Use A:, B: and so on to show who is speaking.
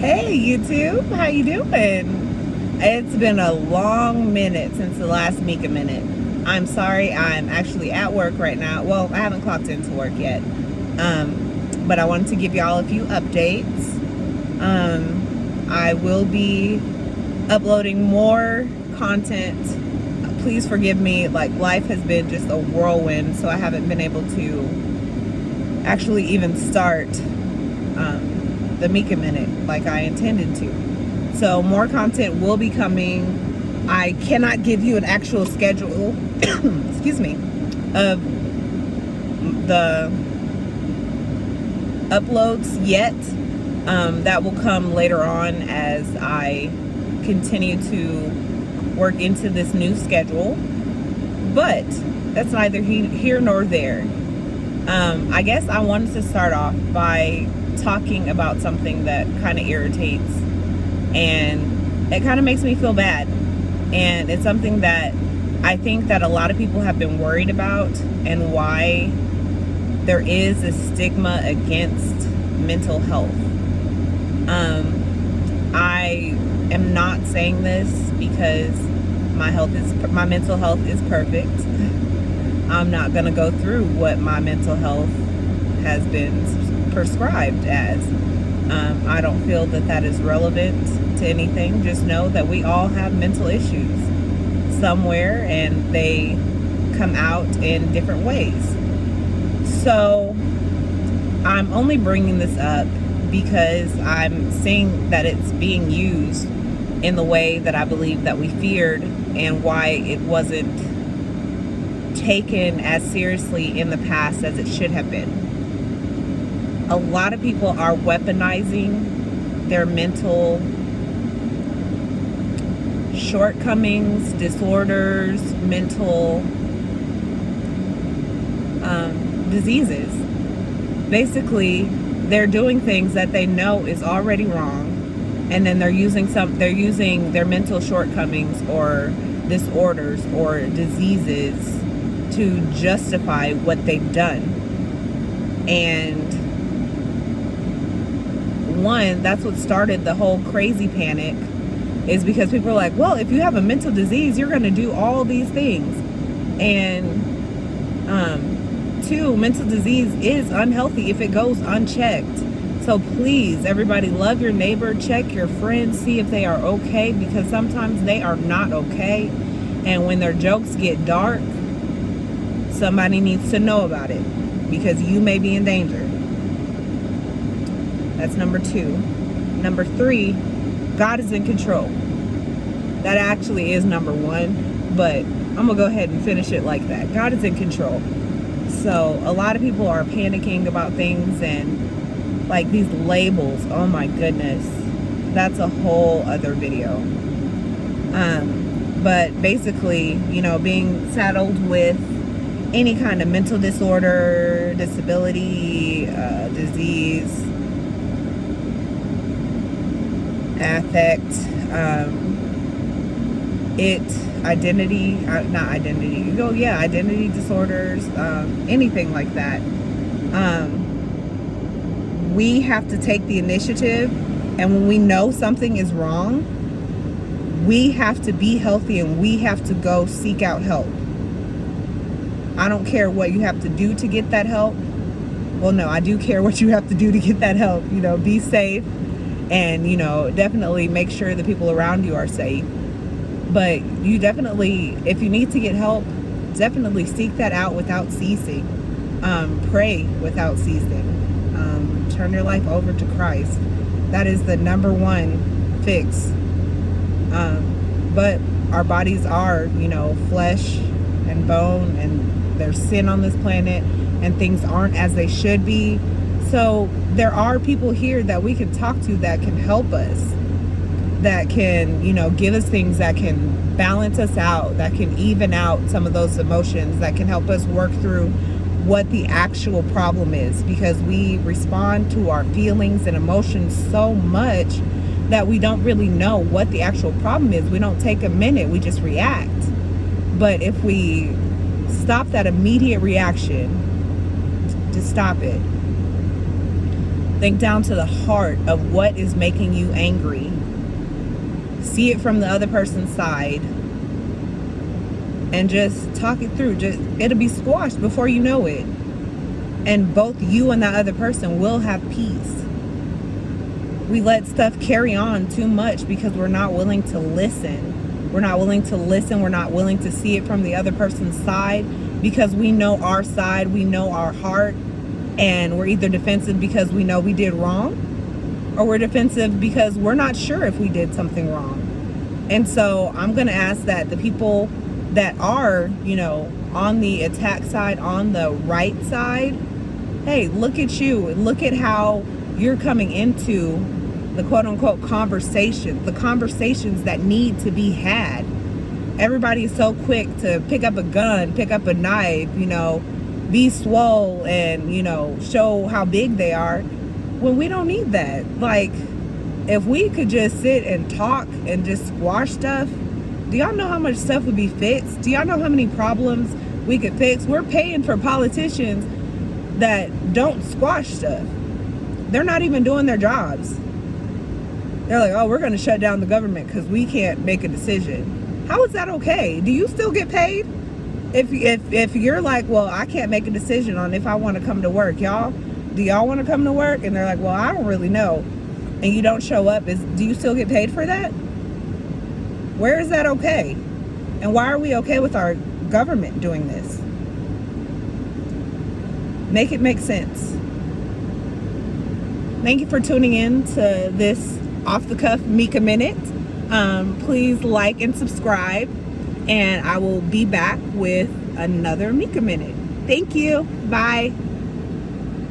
A: Hey YouTube, how you doing? It's been a long minute since the last Mika Minute. I'm sorry, I'm actually at work right now. Well, I haven't clocked into work yet. But I wanted to give y'all a few updates. I will be uploading more content. Please forgive me, like life has been just a whirlwind, so I haven't been able to actually even start the Mika Minute like I intended to. So more content will be coming. I cannot give you an actual schedule excuse me, of the uploads yet. That will come later on as I continue to work into this new schedule, but that's neither here nor there. I guess I wanted to start off by talking about something that kind of irritates and it kind of makes me feel bad, and it's something that I think that a lot of people have been worried about, and why there is a stigma against mental health. I am not saying this because my mental health is perfect. I'm not gonna go through what my mental health has been prescribed as. I don't feel that that is relevant to anything. Just know that we all have mental issues somewhere, and they come out in different ways. So I'm only bringing this up because I'm seeing that it's being used in the way that I believe that we feared, and why it wasn't taken as seriously in the past as it should have been. A lot of people are weaponizing their mental shortcomings, disorders, mental diseases. Basically, they're doing things that they know is already wrong, and then they're using their mental shortcomings or disorders or diseases to justify what they've done. And that's what started the whole crazy panic, is because people are like, well, if you have a mental disease, you're going to do all these things. And two, mental disease is unhealthy if it goes unchecked. So please, everybody, love your neighbor, check your friends, see if they are okay, because sometimes they are not okay. And when their jokes get dark, somebody needs to know about it, because you may be in danger. That's number 2. Number 3, God is in control. That actually is number 1, but I'm gonna go ahead and finish it like that. God is in control. So a lot of people are panicking about things, and like these labels, oh my goodness, that's a whole other video. But basically, being saddled with any kind of mental disorder, disability, disease, affect, identity disorders, anything like that. We have to take the initiative, and when we know something is wrong, we have to be healthy, and we have to go seek out help. I don't care what you have to do to get that help. Well, no, I do care what you have to do to get that help. Be safe, and definitely make sure the people around you are safe. But you definitely, if you need to get help, definitely seek that out without ceasing. Pray without ceasing. Turn your life over to Christ. That is the number 1 fix. But our bodies are, flesh and bone, and there's sin on this planet, and things aren't as they should be. So there are people here that we can talk to that can help us, that can, give us things that can balance us out, that can even out some of those emotions, that can help us work through what the actual problem is, because we respond to our feelings and emotions so much that we don't really know what the actual problem is. We don't take a minute, we just react. But if we stop that immediate reaction, to stop it, Think down to the heart of what is making you angry. See it from the other person's side. And just talk it through. It'll be squashed before you know it. And both you and that other person will have peace. We let stuff carry on too much because we're not willing to listen. We're not willing to listen. We're not willing to see it from the other person's side because we know our side. We know our heart. And we're either defensive because we know we did wrong, or we're defensive because we're not sure if we did something wrong. And so I'm going to ask that the people that are, on the attack side, on the right side, hey, look at you. Look at how you're coming into the quote unquote conversations, the conversations that need to be had. Everybody is so quick to pick up a gun, pick up a knife, be swole and, show how big they are when we don't need that. Like, if we could just sit and talk and just squash stuff, do y'all know how much stuff would be fixed? Do y'all know how many problems we could fix? We're paying for politicians that don't squash stuff. They're not even doing their jobs. They're like, oh, we're going to shut down the government because we can't make a decision. How is that okay? Do you still get paid? If you're like, well, I can't make a decision on if I want to come to work, do y'all want to come to work? And they're like, well, I don't really know. And you don't show up. Do you still get paid for that? Where is that okay? And why are we okay with our government doing this? Make it make sense. Thank you for tuning in to this off the cuff Mika Minute. Please like and subscribe, and I will be back with another Mika Minute. Thank you. Bye.